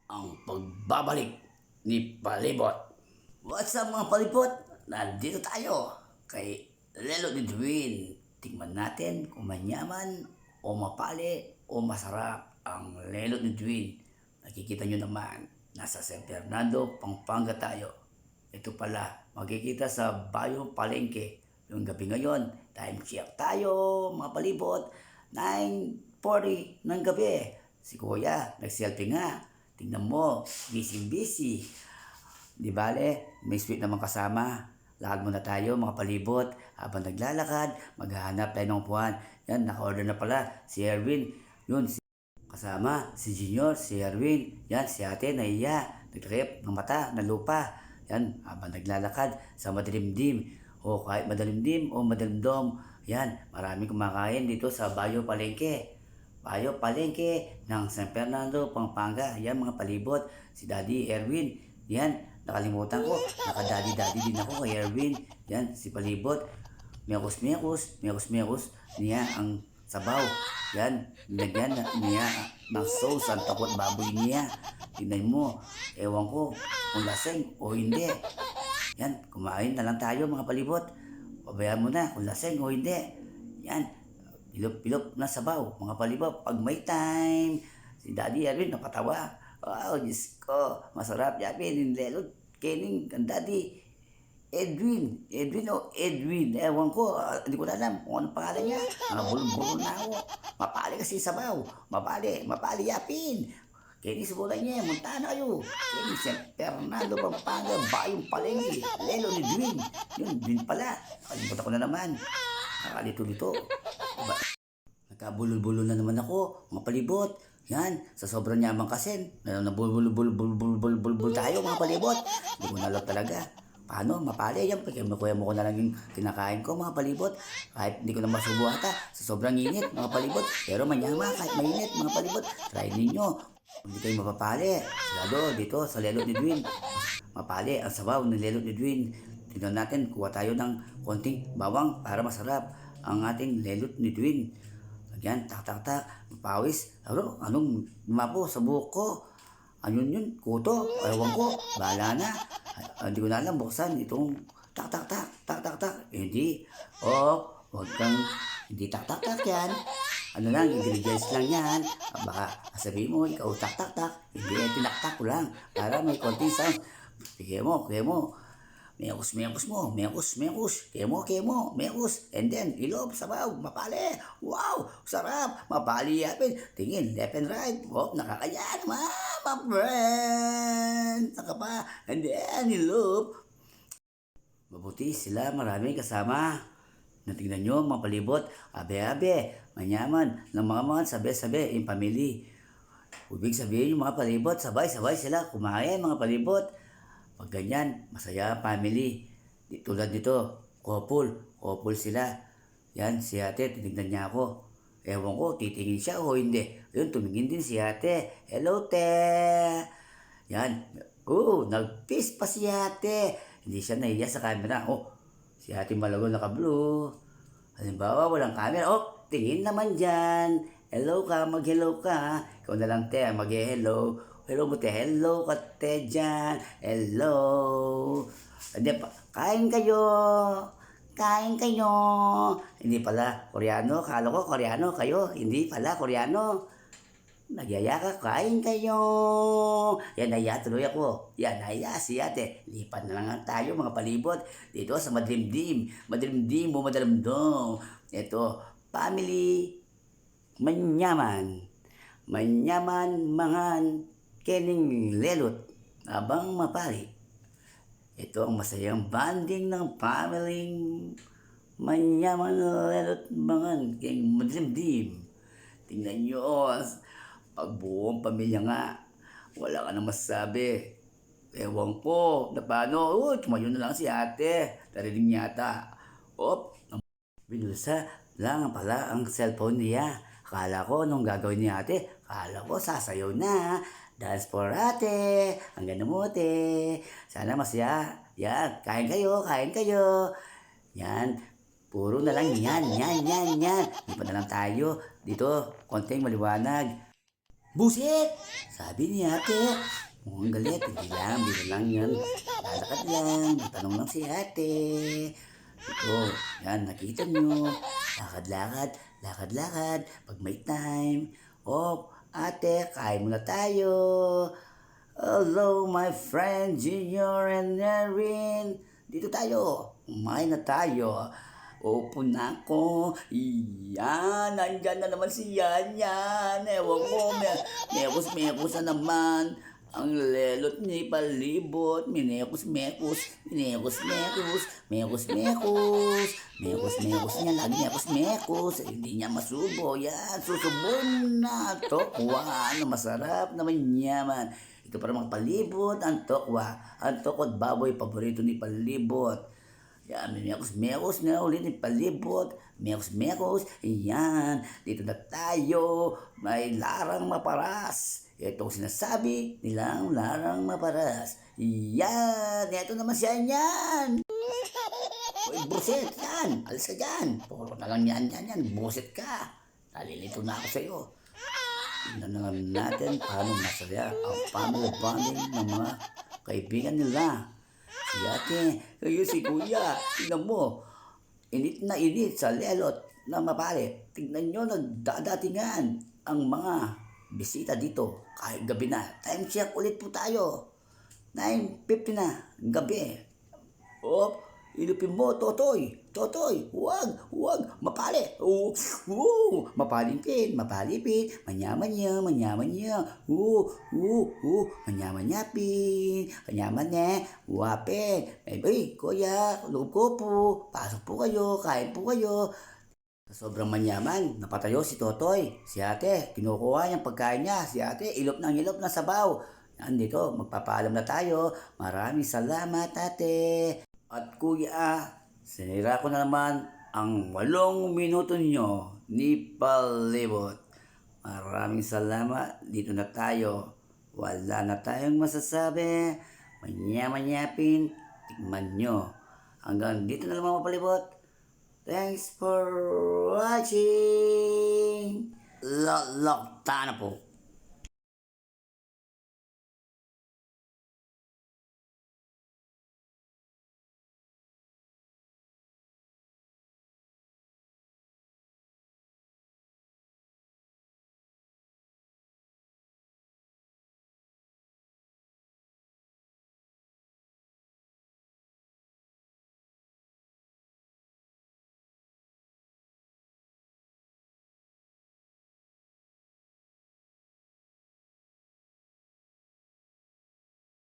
ang pagbabalik ni Palibot. What's up mga Palibot? Nandito tayo kay Lelo ni Dwayne. Tingnan natin kung manyaman o mapali o masarap ang Lelo ni Dwayne. Nakikita nyo naman, nasa San Fernando, Pampanga tayo. Ito pala, makikita sa Bayo Palengke. Yung gabi ngayon, time check tayo mga Palibot. 9:40 ng gabi. Si Kuya, nag-selfie nga. Tingnan mo, busy-busy. Di bale, may sweet naman kasama. Lakad muna tayo mga Palibot. Habang naglalakad, maghahanap tayo ng upuan. Yan, naka-order na pala si Erwin. Yun, kasama si Junior, si Erwin. Yan, si ate, nahiya. Nagtrip ng mata, ng lupa. Yan, habang naglalakad sa madilimdim. O kahit madalimdim o madalimdom. Yan, maraming kumakain dito sa Bayo Palengke. Bayo Palengke ng San Fernando, Pampanga. Yan mga Palibot. Si Daddy Erwin. Yan, nakalimutan ko. Naka-daddy din ako kay Erwin. Yan, si Palibot. Mekos. Niya ang sabaw. Yan, nilagyan niya ng sauce ang takot baboy niya. Tingnan mo. Ewan ko kung laseng o hindi. Yan, kumain na lang tayo mga Palibot. Pabayaan mo na kung laseng o hindi. Yan, pilop na sabaw, mga Palibot. Pag may time, si Daddy Erwin napatawa. Wow, Diyos ko, masarap yan. Lelo, Kening, ang Daddy Edwin. Ewan ko, hindi ko na alam kung anong pangalan niya. Mga bulong-bulong na ako. Mapali kasi sabaw. Mapali yapin. Kening subulan niya, munta na kayo. Kening San Fernando, Pampanga, Bayong Palengke, Lelo ni Dwayne. Yun, Dwayne pala. Kalimutan ko na naman. Nakalito-lito. Nagkabulol-bulol na naman ako, mga Palibot. Yan, sa sobrang yaman kasi, nabulbul tayo mga Palibot. Hindi ko na alam talaga. Paano, mapali yan. Kuya mo ko na lang yung kinakain ko mga Palibot. Kahit hindi ko na masubo ata, sa sobrang init mga Palibot. Pero manyama, kahit mainit mga Palibot. Try ninyo. Hindi kayo mapapali. Sigado, dito sa Lelo ni Dwayne. Mapali ang sabaw ng Lelo ni Dwayne. Tignan natin, kuha tayo ng konting bawang para masarap ang ating Lelo ni Dwayne. Yan, tak, pawis. Anong lumapo sa buhok ko? Ano yun? Kuto? Ewan ko. Bahala na. Hindi ko na alam buksan itong tak. Hindi. Huwag kang hindi tak yan. Ano lang, ingredients lang yan. Baka sabihin mo, ikaw tak. Hindi, tinaktak ko lang. Para may konting sound. Kaya mo. Mekos. Kemo. Mekos. And then, ilob, sabaw, mapali. Wow, sarap. Mapali yapin. Tingin, left and right. Oh, nakakayan, my friend. Saka pa. And then, ilob. Mabuti sila, maraming kasama. Natingnan nyo, mga Palibot. Abe, manyaman. Ng mga sabi, yung family. Ibig sabihin yung mga Palibot, sabay sila. Kumain, mga Palibot. Pag ganyan, masaya family. Tulad nito, couple sila. Yan, si ate, tinignan niya ako. Ewan ko, titingin siya o hindi. Yun, tumingin din si ate. Hello, te. Yan. Nag-peace pa si ate. Hindi siya nahiya sa camera. Si ate Malago naka-blue. Halimbawa, walang camera. Tingin naman dyan. Hello ka, mag-hello ka. Ikaw na lang, te, mag-hello. Hello mo te, hello ka te dyan. Hello. Hindi pa, kain kayo. Hindi pala, Koreano. Kala ko Koreano kayo. Hindi pala, Koreano. Nagyaya ka, kain kayo. Yan, naya tuloy ako. Yan, naya si ate. Lipat na lang tayo mga Palibot. Dito sa madilimdim. Madilimdim mo madalamdong. Ito, family. Manyaman mangan. Kening lelot abang mapali. Ito ang masayang banding ng family manyaman lelot mangan kening madimdim. Tingnan nyo, pag buong pamilya nga, wala ka na masasabi. Ewan ko, na paano, tumayo na lang si ate, narinig niya ata. Binulsa lang pala ang cellphone niya. Akala ko nung gagawin ni ate, akala ko sasayaw na. Dance for ate, ang ganda mo te. Sana masaya. Yan, kain kayo. Yan, puro na lang yan. Hindi pa na lang tayo. Dito, konting maliwanag. Buset! Sabi ni ate. Mukhang galit. Hindi lang, biro lang yan. Lalakad lang. Tanong lang si ate. Ito, yan, nakita nyo. Lakad-lakad, lakad-lakad. Pag may time. Oh, ate, kain muna tayo. Hello, my friend, Junior and Erin. Dito tayo. Kumain na tayo. Opo na ako. Iyan, nandyan na naman si Yan. Ewan ko, mekos-mekos na naman. Ang lelot ni palibot. Minekos-mekos. Minekos-mekos. Mekos-mekos. Mekos-mekos niya. Lagi mekos-mekos. Hindi niya masubo. Yan, susubo na. Tokwa na masarap na manyaman. Ito para mga palibot. Ang tokwa. Ang tokwa at baboy. Paborito ni palibot. Yan, mekos-mekos na ulit ni palibot. Mekos-mekos. Yan, dito na tayo. May larang maparas. Ito ang sinasabi nilang larang maparas. Yan, ito naman siya yan. Uy, buset, yan. Alis ka dyan. Puro na lang yan. Buset ka. Nalilito na ako sa'yo. Tingnan na lang natin paano masaya ang family bonding ng mga kaibigan nila. Si ate, kayo si kuya, tingnan mo, init na init sa lelot na mapare. Tingnan nyo, nagdadatingan ang mga bisita dito kahit gabi na. Time check ulit po tayo. 9:50 na, gabi. Oh, ilupin mo, Totoy. Totoy, huwag, mapali. Mapalipit. Manyamanya. Manyamanyapin. Kanyamanya, wapin. Kuya, loob ko po. Pasok po kayo, kain po kayo. Sa sobrang manyaman, napatayo si Totoy. Si ate, kinukuha niyang pagkain niya. Si ate, ilop na sabaw. Nandito, magpapaalam na tayo. Maraming salamat, ate. At kuya, sinira ko na naman ang 8 minuto nyo ni Palibot. Maraming salamat. Dito na tayo. Wala na tayong masasabi. Manyamanyapin. Tikman nyo. Hanggang dito na lang mga Palibot. Thanks for watching. Lokta na po.